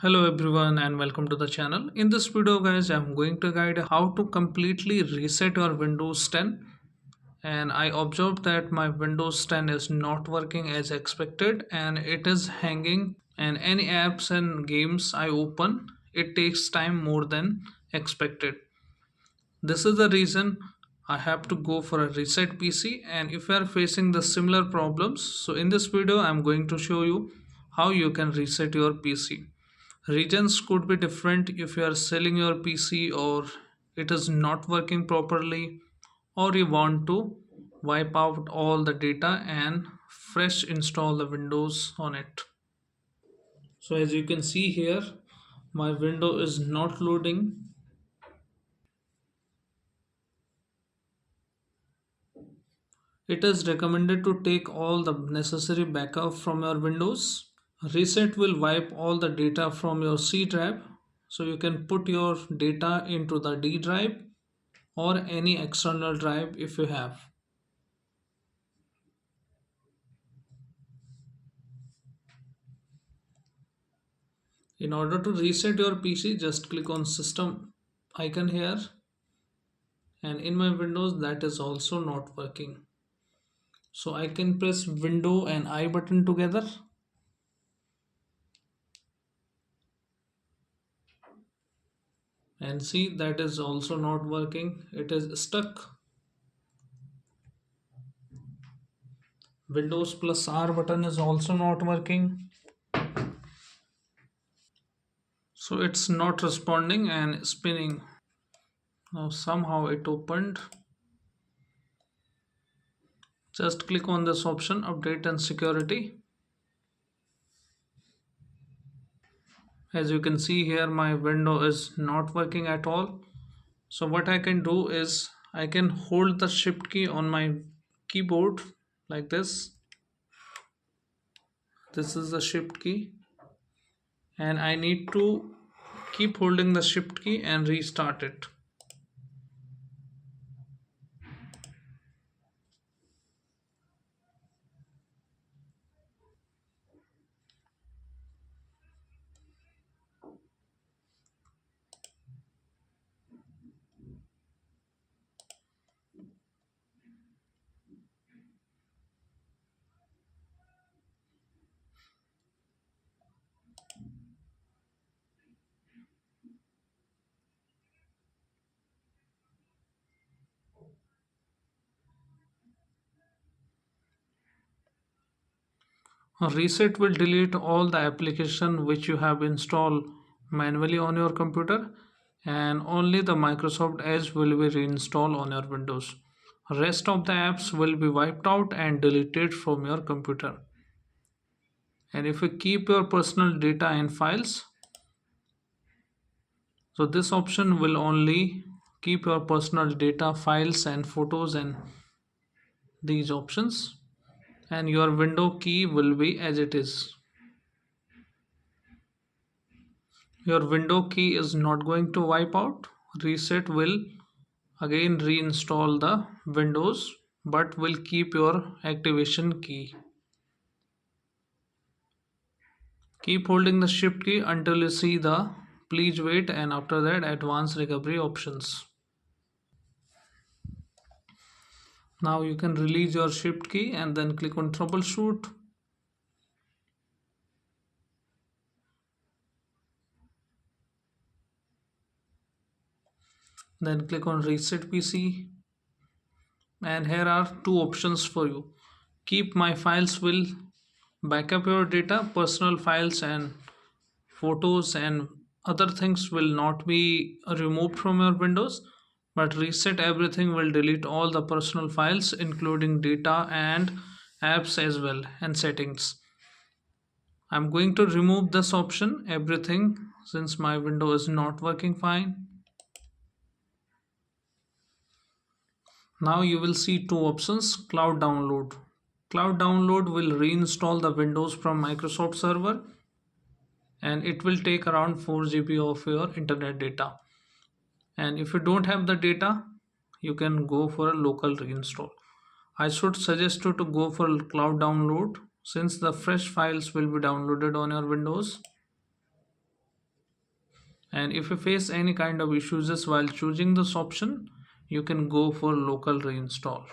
Hello everyone and welcome to the channel. In this video guys, I'm going to guide how to completely reset your Windows 10, and I observed that my Windows 10 is not working as expected and it is hanging, and any apps and games I open it takes time more than expected. This is the reason I have to go for a reset PC. And if you are facing the similar problems, so in this video I'm going to show you how you can reset your PC. Regions could be different if you are selling your PC or it is not working properly, or you want to wipe out all the data and fresh install the Windows on it. So as you can see here, my window is not loading. It is recommended to take all the necessary backup from your Windows. Reset will wipe all the data from your C drive, so you can put your data into the D drive or any external drive if you have. In order to reset your PC, just click on system icon here, and in my Windows that is also not working. So I can press Window and I button together, and see that is also not working. It is stuck. Windows plus R button is also not working. So it's not responding and spinning. Now somehow it opened. Just click on this option, update and security. As you can see here, my window is not working at all. So what I can do is I can hold the shift key on my keyboard like this. This is the shift key, and I need to keep holding the shift key and restart it. A reset will delete all the application which you have installed manually on your computer, and only the Microsoft Edge will be reinstalled on your Windows. Rest of the apps will be wiped out and deleted from your computer. And if you keep your personal data and files, so this option will only keep your personal data, files and photos and these options, and your window key will be as it is. Your window key is not going to wipe out. Reset will again reinstall the Windows but will keep your activation key. Keep holding the shift key until you see the please wait and after that advanced recovery options. Now you can release your shift key and then click on troubleshoot. Then click on reset PC, and here are two options for you. Keep my files will backup your data, personal files and photos and other things will not be removed from your Windows, but reset everything will delete all the personal files including data and apps as well and settings. I'm going to remove this option everything since my window is not working fine. Now you will see two options. Cloud download. Cloud download will reinstall the Windows from Microsoft server, and it will take around 4 GB of your internet data. And if you don't have the data, you can go for a local reinstall. I should suggest you to go for cloud download since the fresh files will be downloaded on your Windows. And if you face any kind of issues while choosing this option, you can go for local reinstall.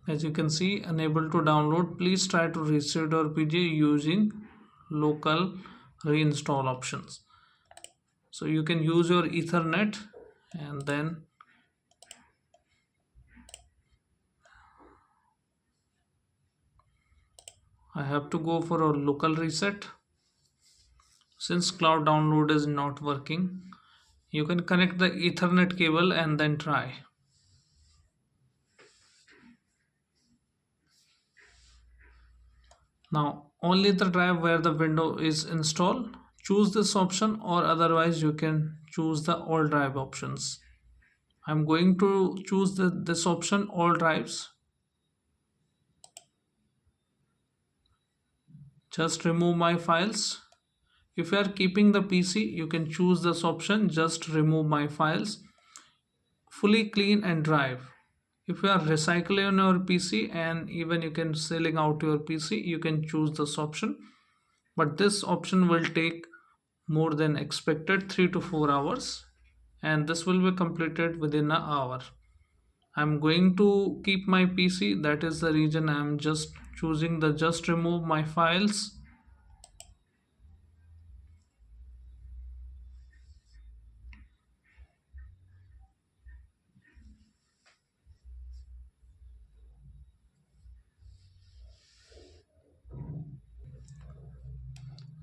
As you can see, unable to download, please try to reset your PG using local reinstall options. So you can use your Ethernet, and then I have to go for a local reset. Since cloud download is not working, you can connect the Ethernet cable and then try. Now only the drive where the window is installed, choose this option, or otherwise you can choose the all drive options. I'm going to choose this option, all drives. Just remove my files. If you are keeping the PC, you can choose this option, just remove my files, fully clean and drive. If you are recycling your PC and even you can selling out your PC, you can choose this option. But this option will take more than expected 3 to 4 hours, and this will be completed within an hour. I'm going to keep my PC, that is the reason I'm just choosing the just remove my files.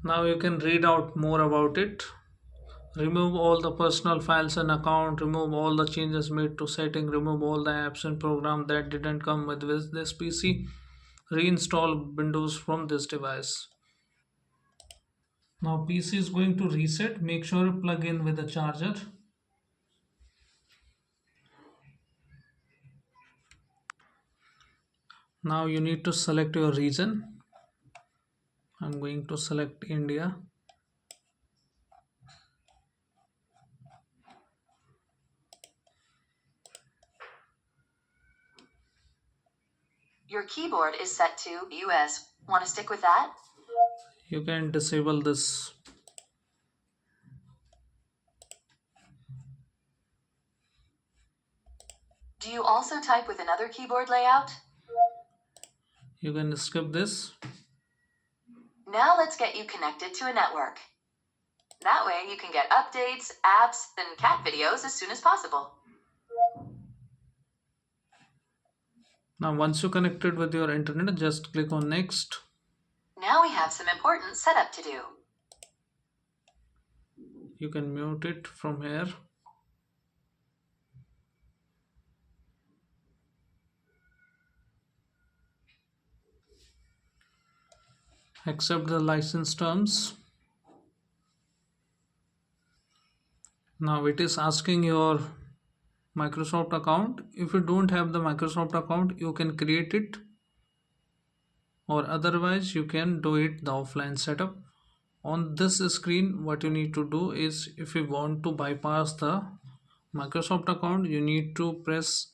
Now you can read out more about it. Remove all the personal files and account, remove all the changes made to setting, remove all the apps and program that didn't come with this PC, reinstall Windows from this device. Now PC is going to reset. Make sure you plug in with a charger. Now you need to select your region. I'm going to select India. Your keyboard is set to US. Want to stick with that? You can disable this. Do you also type with another keyboard layout? You can skip this. Now let's get you connected to a network. That way you can get updates, apps, and cat videos as soon as possible. Now once you connected with your internet, just click on next. Now we have some important setup to do. You can mute it from here. Accept the license terms. Now it is asking your Microsoft account. If you don't have the Microsoft account, you can create it, or otherwise you can do it the offline setup. On this screen, what you need to do is, if you want to bypass the Microsoft account, you need to press,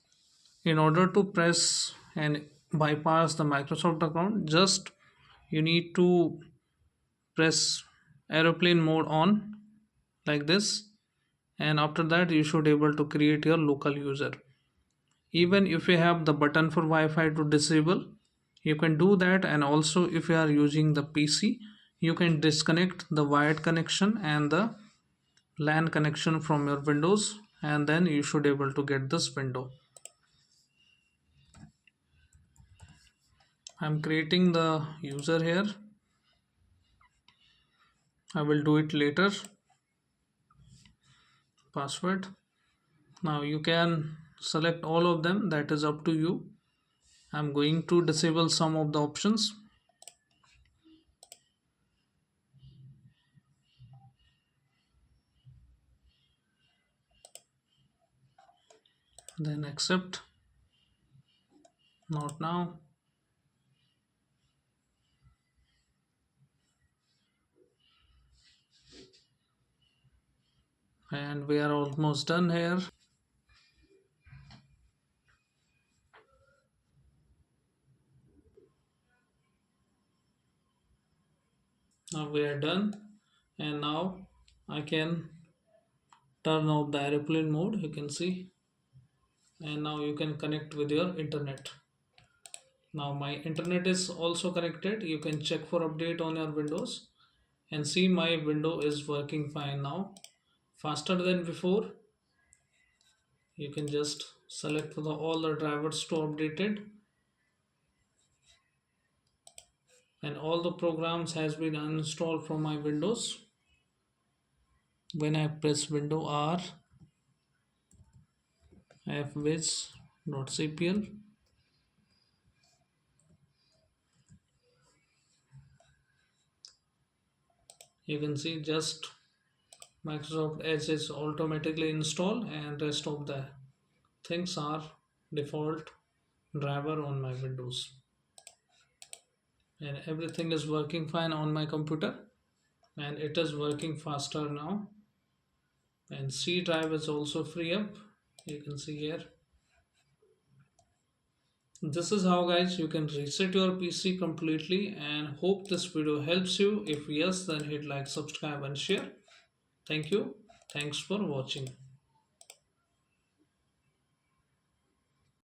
in order to press and bypass the Microsoft account, just you need to press aeroplane mode on like this, and after that you should able to create your local user. Even if you have the button for Wi-Fi to disable, you can do that. And also if you are using the PC, you can disconnect the wired connection and the LAN connection from your Windows, and then you should able to get this window. I'm creating the user here. I will do it later. Password. Now you can select all of them, that is up to you. I'm going to disable some of the options. Then accept. Not now. And we are almost done here. Now we are done. And now I can turn off the airplane mode, you can see, and now you can connect with your internet. Now my internet is also connected. You can check for update on your Windows and see my window is working fine now, faster than before. You can just select for all the drivers to update it, and all the programs has been uninstalled from my Windows. When I press window R, fwiz.cpl, you can see just Microsoft Edge is automatically installed and rest of the things are default driver on my Windows, and everything is working fine on my computer, and it is working faster now, and C drive is also free up, you can see here. This is how guys you can reset your PC completely, and hope this video helps you. If yes, then hit like, subscribe and share. Thank you. Thanks for watching.